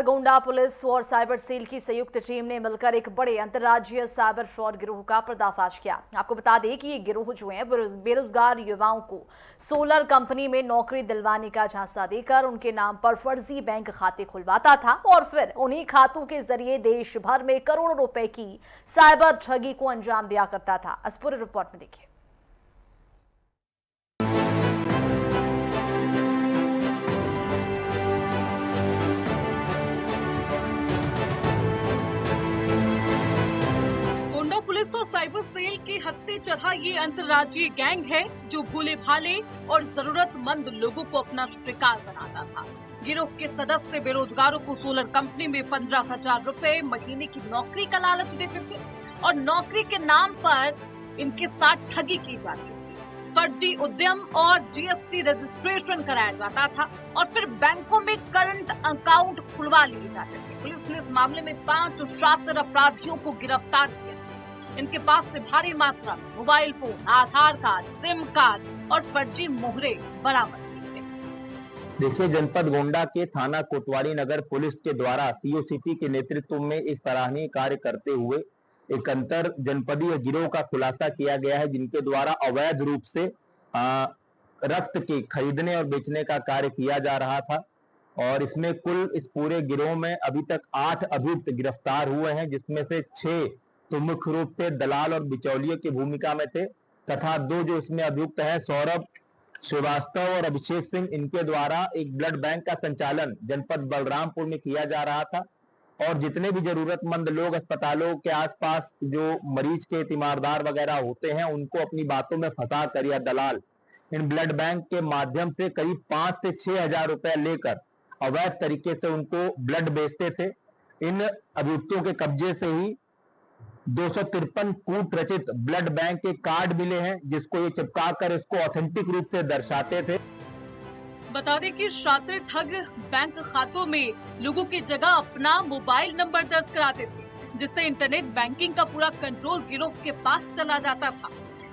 Gonda police और cyber cell की संयुक्त टीम ने मिलकर एक बड़े अंतर्राज्यीय साइबर फ्रॉड गिरोह का पर्दाफाश किया। आपको बता दें कि ये गिरोह जो है बेरोजगार युवाओं को सोलर कंपनी में नौकरी दिलवाने का झांसा देकर उनके नाम पर फर्जी बैंक खाते खुलवाता था और फिर उन्हीं खातों के जरिए देश भर में करोड़ों रुपए की साइबर ठगी को अंजाम दिया करता था। इस पूरी रिपोर्ट में देखिए। पुलिस और साइबर सेल के हत्थे चढ़ा ये अंतर्राज्यीय गैंग है जो भोले भाले और जरूरतमंद लोगों को अपना शिकार बनाता था। गिरोह के सदस्य बेरोजगारों को सोलर कंपनी में 15,000 रुपए महीने की नौकरी का लालच देते थे और नौकरी के नाम पर इनके साथ ठगी की जाती थी। फर्जी उद्यम और जीएसटी रजिस्ट्रेशन कराया जाता था और फिर बैंकों में करंट अकाउंट खुलवा लिए जाते थे। पुलिस ने इस मामले में 5 शातिर अपराधियों को गिरफ्तार किया। इनके पास से भारी मात्रा में मोबाइल फोन, आधार कार्ड, सिम कार्ड और फर्जी मोहरे बरामद किए गए। देखिए, जनपद गोंडा के थाना कोतवाली नगर पुलिस के द्वारा सीओ सिटी के नेतृत्व में एक सराहनीय कार्य करते हुए एक अंतर जनपदीय गिरोह का खुलासा किया गया है, जिनके द्वारा अवैध रूप से रक्त के खरीदने और बेचने का कार्य किया जा रहा था। और इसमें कुल इस पूरे गिरोह में अभी तक 8 अभियुक्त गिरफ्तार हुए हैं, जिसमें से 6 तो मुख्य रूप से दलाल और बिचौलिए की भूमिका में थे तथा 2 जो इसमें अभियुक्त हैं, सौरभ श्रीवास्तव और अभिषेक सिंह, इनके द्वारा एक ब्लड बैंक का संचालन जनपद बलरामपुर में किया जा रहा था और जितने भी जरूरतमंद लोग अस्पतालों के आसपास जो मरीज के तीमारदार वगैरह होते हैं, उनको अपनी बातों में फंसा कर या दलाल इन ब्लड बैंक के माध्यम से करीब 5 से 6 हजार रुपए लेकर अवैध तरीके से उनको ब्लड बेचते थे। इन अभियुक्तों के कब्जे से ही 253 कूट रचित ब्लड बैंक के कार्ड मिले हैं, जिसको ये चिपका कर इसको ऑथेंटिक रूप से दर्शाते थे। बता दें कि शातिर ठग बैंक खातों में लोगों की जगह अपना मोबाइल नंबर दर्ज कराते थे, जिससे इंटरनेट बैंकिंग का पूरा कंट्रोल गिरोह के पास चला जाता था।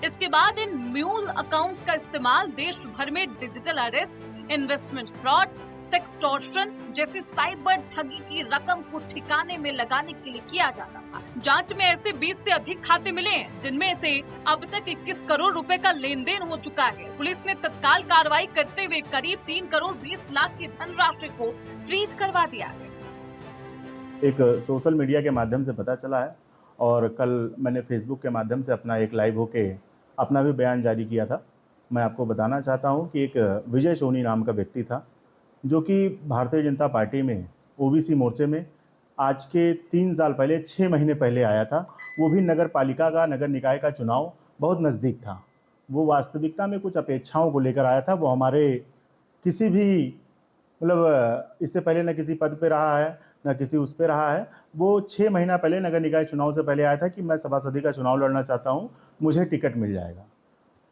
इसके बाद इन म्यूल अकाउंट का इस्तेमाल देश भर में digital arrest, investment fraud, extortion जैसी साइबर ठगी की रकम को ठिकाने में लगाने के लिए किया जाता था। जांच में ऐसे 20 से अधिक खाते मिले हैं, जिनमें से अब तक 21 करोड़ रुपए का लेन देन हो चुका है। पुलिस ने तत्काल कार्रवाई करते हुए करीब 3 करोड़ 20 लाख की धनराशि को फ्रीज करवा दिया है। एक सोशल मीडिया के माध्यम से पता चला है और कल मैंने फेसबुक के माध्यम से अपना एक लाइव होके अपना भी बयान जारी किया था। मैं आपको बताना चाहता हूँ कि एक विजय सोनी नाम का व्यक्ति था, जो कि भारतीय जनता पार्टी में ओबीसी मोर्चे में आज के 3 साल पहले 6 महीने पहले आया था। वो भी नगर पालिका का, नगर निकाय का चुनाव बहुत नज़दीक था। वो वास्तविकता में कुछ अपेक्षाओं को लेकर आया था। वो हमारे किसी भी इससे पहले न किसी पद पे रहा है, न किसी उस पे रहा है। वो 6 महीना पहले नगर निकाय चुनाव से पहले आया था कि मैं सभासदी का चुनाव लड़ना चाहता हूँ, मुझे टिकट मिल जाएगा।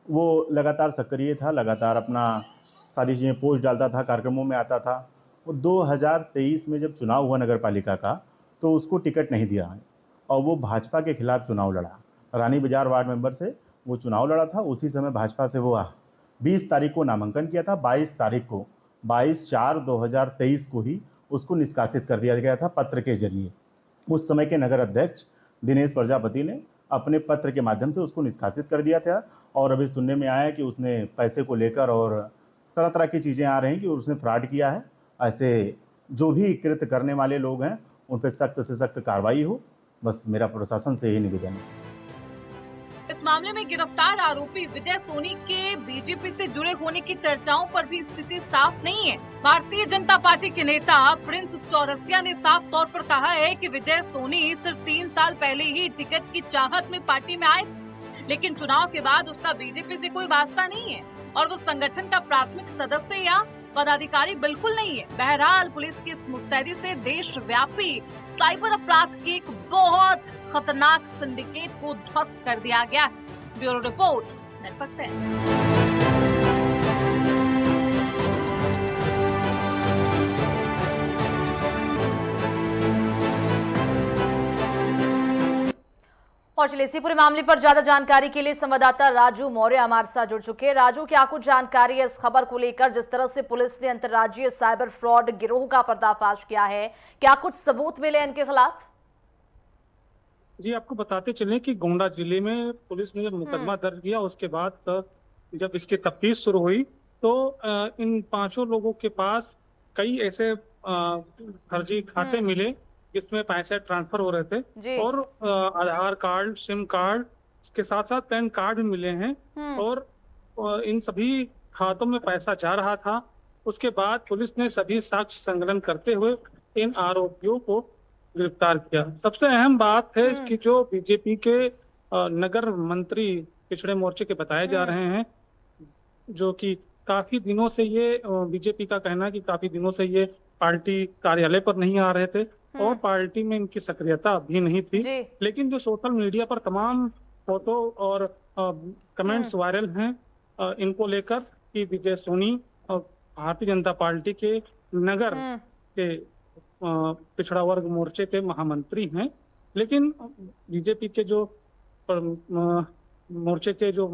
वो लगातार सक्रिय था, लगातार अपना सारी चीज़ें पोस्ट डालता था, कार्यक्रमों में आता था। वो 2023 में जब चुनाव हुआ नगर पालिका का, तो उसको टिकट नहीं दिया और वो भाजपा के खिलाफ चुनाव लड़ा। रानी बाजार वार्ड मेंबर से वो चुनाव लड़ा था। उसी समय भाजपा से वो 20 तारीख को नामांकन किया था। 22/4/2023 को ही उसको निष्कासित कर दिया गया था पत्र के जरिए। उस समय के नगर अध्यक्ष दिनेश प्रजापति ने अपने पत्र के माध्यम से उसको निष्कासित कर दिया था। और अभी सुनने में आया कि उसने पैसे को लेकर और तरह तरह की चीज़ें आ रही हैं कि उसने फ्रॉड किया है। ऐसे जो भी कृत्य करने वाले लोग हैं, उन पर सख्त से सख्त कार्रवाई हो, बस मेरा प्रशासन से यही निवेदन है। इस मामले में गिरफ्तार आरोपी विजय सोनी के बीजेपी से जुड़े होने की चर्चाओं पर भी स्थिति साफ नहीं है। भारतीय जनता पार्टी के नेता प्रिंस चौरसिया ने साफ तौर पर कहा है कि विजय सोनी सिर्फ 3 साल पहले ही टिकट की चाहत में पार्टी में आए, लेकिन चुनाव के बाद उसका बीजेपी से कोई वास्ता नहीं है और वो संगठन का प्राथमिक सदस्य या पदाधिकारी बिल्कुल नहीं है। बहरहाल पुलिस की इस मुस्तैदी से देशव्यापी साइबर अपराध के एक बहुत खतरनाक सिंडिकेट को ध्वस्त कर दिया गया है। Bureau report, network 10। और चलिए इसी पूरे मामले पर ज्यादा जानकारी के लिए संवाददाता राजू मौर्य हमारे साथ जुड़ चुके हैं। राजू, क्या कुछ जानकारी है इस खबर को लेकर, जिस तरह से पुलिस ने अंतर्राज्यीय साइबर फ्रॉड गिरोह का पर्दाफाश किया है, क्या कुछ सबूत मिले इनके खिलाफ? जी, आपको बताते चलें कि गोंडा जिले में पुलिस ने जब मुकदमा दर्ज किया, उसके बाद जब इसकी तफ्तीश शुरू हुई तो इन 5 लोगों के पास कई ऐसे फर्जी खाते मिले जिसमें पैसे ट्रांसफर हो रहे थे और आधार कार्ड, सिम कार्ड, इसके साथ साथ पैन कार्ड भी मिले हैं और इन सभी खातों में पैसा जा रहा था। उसके बाद पुलिस ने सभी साक्ष्य संकलन करते हुए इन आरोपियों को गिरफ्तार किया। सबसे अहम बात है कि जो बीजेपी के नगर मंत्री पिछड़े मोर्चे के बताए जा रहे हैं, जो कि काफी दिनों से ये बीजेपी का कहना है कि काफी दिनों से ये पार्टी कार्यालय पर नहीं आ रहे थे और पार्टी में इनकी सक्रियता भी नहीं थी, लेकिन जो सोशल मीडिया पर तमाम फोटो और कमेंट्स वायरल हैं इनको लेकर कि विजय सोनी और भारतीय जनता पार्टी के नगर के पिछड़ा वर्ग मोर्चे के महामंत्री हैं, लेकिन बीजेपी के जो मोर्चे के जो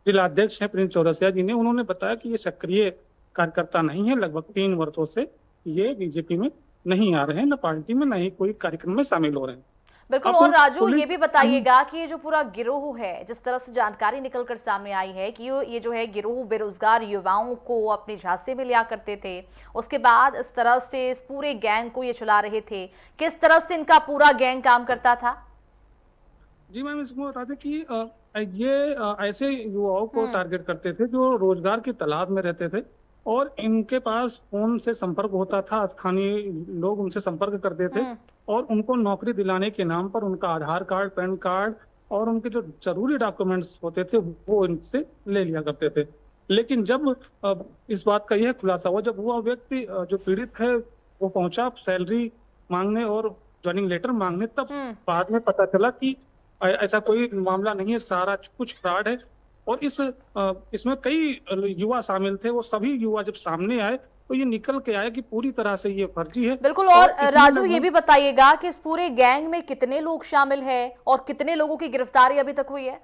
जिलाध्यक्ष हैं प्रिंस चौरसिया जी ने, उन्होंने बताया कि ये सक्रिय कार्यकर्ता नहीं है। लगभग 3 वर्षों से ये बीजेपी में नहीं आ रहे हैं, न पार्टी में, न ही कोई कार्यक्रम में शामिल हो रहे हैं। बिल्कुल। और राजू, ये भी बताइएगा कि ये जो पूरा गिरोह है, जिस तरह से जानकारी निकलकर सामने आई है कि ये जो है गिरोह बेरोजगार युवाओं को अपने झांसे में लिया करते थे, उसके बाद इस तरह से इस पूरे गैंग को ये चला रहे थे, किस तरह से इनका पूरा गैंग काम करता था? जी मैम, इसको बता दें कि ये ऐसे युवाओं को टारगेट करते थे जो रोजगार की तलाश में रहते थे और इनके पास फोन से संपर्क होता था, स्थानीय लोग उनसे संपर्क करते थे और उनको नौकरी दिलाने के नाम पर उनका आधार कार्ड, पैन कार्ड और उनके जो जरूरी डॉक्यूमेंट्स होते थे वो इनसे ले लिया करते थे। लेकिन जब इस बात का यह खुलासा हुआ, जब वह व्यक्ति जो पीड़ित है वो पहुंचा सैलरी मांगने और ज्वाइनिंग लेटर मांगने, तब बाद में पता चला कि ऐसा कोई मामला नहीं है, सारा कुछ फ्रॉड है और इसमें कई युवा शामिल थे। वो सभी युवा जब सामने आए तो ये निकल के आया कि पूरी तरह से ये फर्जी है। बिल्कुल। और राजू, ये भी बताइएगा कि इस पूरे गैंग में कितने लोग शामिल हैं और कितने लोगों की गिरफ्तारी अभी तक हुई है?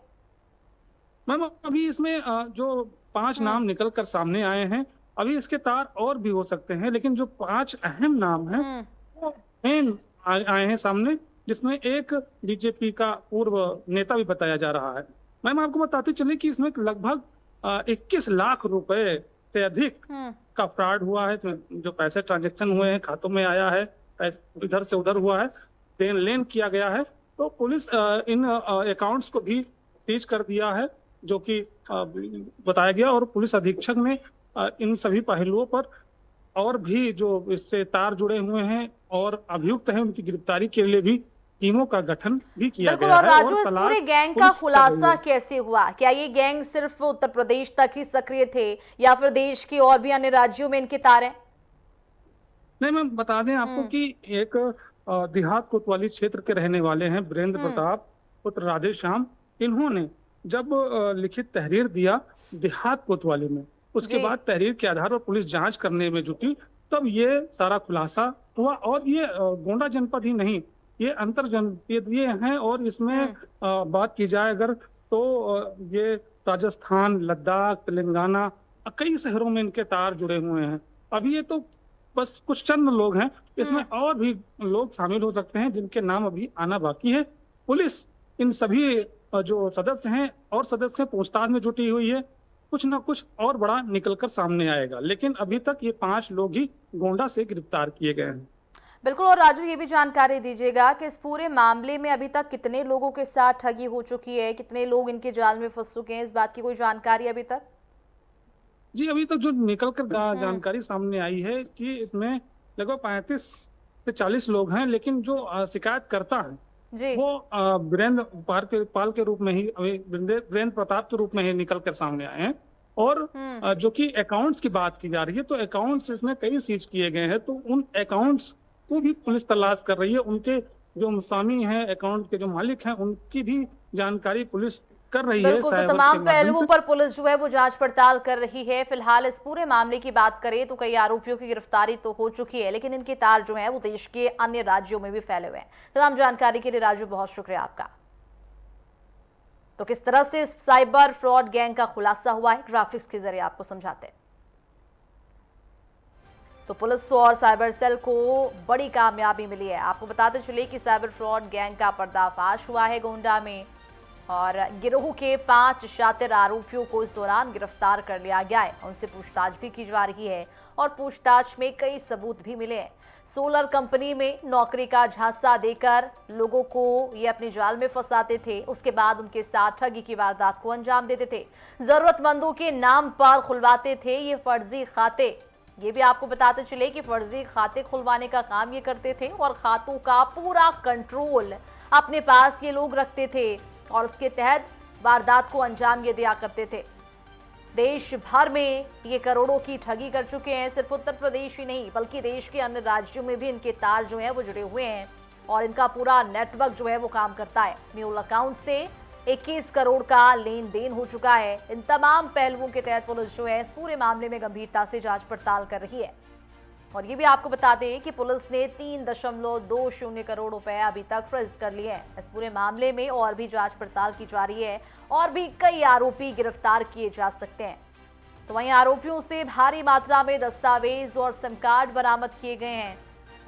मैम, अभी इसमें जो 5 नाम निकल कर सामने आए हैं, अभी इसके तार और भी हो सकते हैं, लेकिन जो 5 अहम नाम हैं वो मेन आए हैं सामने, जिसमें एक बीजेपी का पूर्व नेता भी बताया जा रहा है। मैम, आपको बताते चले कि इसमें लगभग 21 लाख रुपए से अधिक का फ्रॉड हुआ है, जो पैसे ट्रांजैक्शन हुए हैं, खातों में आया है, इधर से उधर हुआ है, देन लेन किया गया है। तो पुलिस इन अकाउंट्स को भी सीज कर दिया है, जो कि बताया गया और पुलिस अधीक्षक ने इन सभी पहलुओं पर और भी जो इससे तार जुड़े हुए हैं और अभियुक्त हैं उनकी गिरफ्तारी के लिए भी टीमों का गठन भी किया गया है। और राजू, इस पूरे गैंग का खुलासा कैसे हुआ? क्या ये गैंग सिर्फ उत्तर प्रदेश तक ही सक्रिय थे या फिर देश के और भी अन्य राज्यों में इनके तार हैं? नहीं, मैं बता दें आपको कि एक देहात कोतवाली क्षेत्र के रहने वाले हैं वीरेंद्र प्रताप पुत्र राधेश्याम। इन्होंने जब लिखित तहरीर दिया देहात कोतवाली में, उसके बाद तहरीर के आधार पर पुलिस जांच करने में जुटी, तब ये सारा खुलासा हुआ। और ये गोंडा जनपद ही नहीं, ये अंतर जनपदीय हैं और इसमें बात की जाए अगर तो ये राजस्थान, लद्दाख, तेलंगाना, कई शहरों में इनके तार जुड़े हुए हैं। अभी ये तो बस कुछ चंद लोग हैं, इसमें और भी लोग शामिल हो सकते हैं जिनके नाम अभी आना बाकी है। पुलिस इन सभी जो सदस्य हैं और सदस्य पूछताछ में जुटी हुई है, कुछ ना कुछ और बड़ा निकलकर सामने आएगा, लेकिन अभी तक ये 5 लोग ही गोंडा से गिरफ्तार किए गए हैं। बिल्कुल। और राजू, ये भी जानकारी दीजिएगा कि इस पूरे मामले में अभी तक कितने लोगों के साथ ठगी हो चुकी है, कितने लोग इनके जाल में फंस चुके हैं, इस बात की कोई जानकारी अभी तक? जी, अभी तक जो निकलकर जानकारी सामने आई है कि इसमें लगभग 35 से 40 लोग हैं, लेकिन जो शिकायत करता है वो वीरेंद्र पाल के रूप में ही, वीरेंद्र प्रताप के रूप में ही निकल कर सामने आए हैं। और जो कि अकाउंट्स की बात की जा रही है, तो अकाउंट्स इसमें कई सीज किए गए हैं, तो उन अकाउंट्स को भी पुलिस तलाश कर रही है। उनके जो मुसामी हैं, अकाउंट के जो मालिक हैं, उनकी भी जानकारी पुलिस कर रही है। बिल्कुल। तो तमाम पहलुओं पर पुलिस जो है वो जांच पड़ताल कर रही है। फिलहाल इस पूरे मामले की बात करें तो कई आरोपियों की गिरफ्तारी तो हो चुकी है, लेकिन इनके तार जो हैं वो देश के अन्य राज्यों में भी फैले हुए हैं। तमाम जानकारी के लिए राजू बहुत शुक्रिया आपका। तो किस तरह से साइबर फ्रॉड गैंग का खुलासा हुआ है, ग्राफिक्स के जरिए आपको समझाते हैं। तो पुलिस और साइबर सेल को बड़ी कामयाबी मिली है। आपको बताते चले कि साइबर फ्रॉड गैंग का पर्दाफाश हुआ है गोंडा में और गिरोह के 5 शातिर आरोपियों को इस दौरान गिरफ्तार कर लिया गया है। उनसे पूछताछ भी की जा रही है और पूछताछ में कई सबूत भी मिले हैं। सोलर कंपनी में नौकरी का झांसा देकर लोगों को ये अपने जाल में फंसाते थे, उसके बाद उनके साथ ठगी की वारदात को अंजाम देते थे। जरूरतमंदों के नाम पर खुलवाते थे ये फर्जी खाते। ये भी आपको बताते चले कि फर्जी खाते खुलवाने का काम ये करते थे और खातों का पूरा कंट्रोल अपने पास ये लोग रखते थे और उसके तहत वारदात को अंजाम ये दिया करते थे। देश भर में ये करोड़ों की ठगी कर चुके हैं। सिर्फ उत्तर प्रदेश ही नहीं बल्कि देश के अन्य राज्यों में भी इनके तार जो है वो जुड़े हुए हैं और इनका पूरा नेटवर्क जो है वो काम करता है। म्यूल अकाउंट से 21 करोड़ का लेन देन हो चुका है। इन तमाम पहलुओं के तहत पुलिस जो है इस पूरे मामले में गंभीरता से जांच पड़ताल कर रही है। और ये भी आपको बता दें कि पुलिस ने 3.20 करोड़ रुपए अभी तक फ्रीज कर लिए हैं। इस पूरे मामले में और भी जांच पड़ताल की जा रही है और भी कई आरोपी गिरफ्तार किए जा सकते हैं। तो वहीं आरोपियों से भारी मात्रा में दस्तावेज और सिम कार्ड बरामद किए गए हैं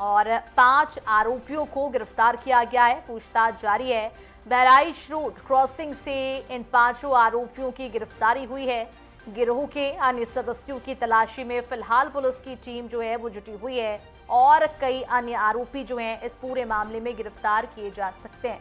और 5 आरोपियों को गिरफ्तार किया गया है। पूछताछ जारी है। बहराइच रोड क्रॉसिंग से इन 5 आरोपियों की गिरफ्तारी हुई है। गिरोह के अन्य सदस्यों की तलाशी में फिलहाल पुलिस की टीम जो है वो जुटी हुई है और कई अन्य आरोपी जो हैं इस पूरे मामले में गिरफ्तार किए जा सकते हैं।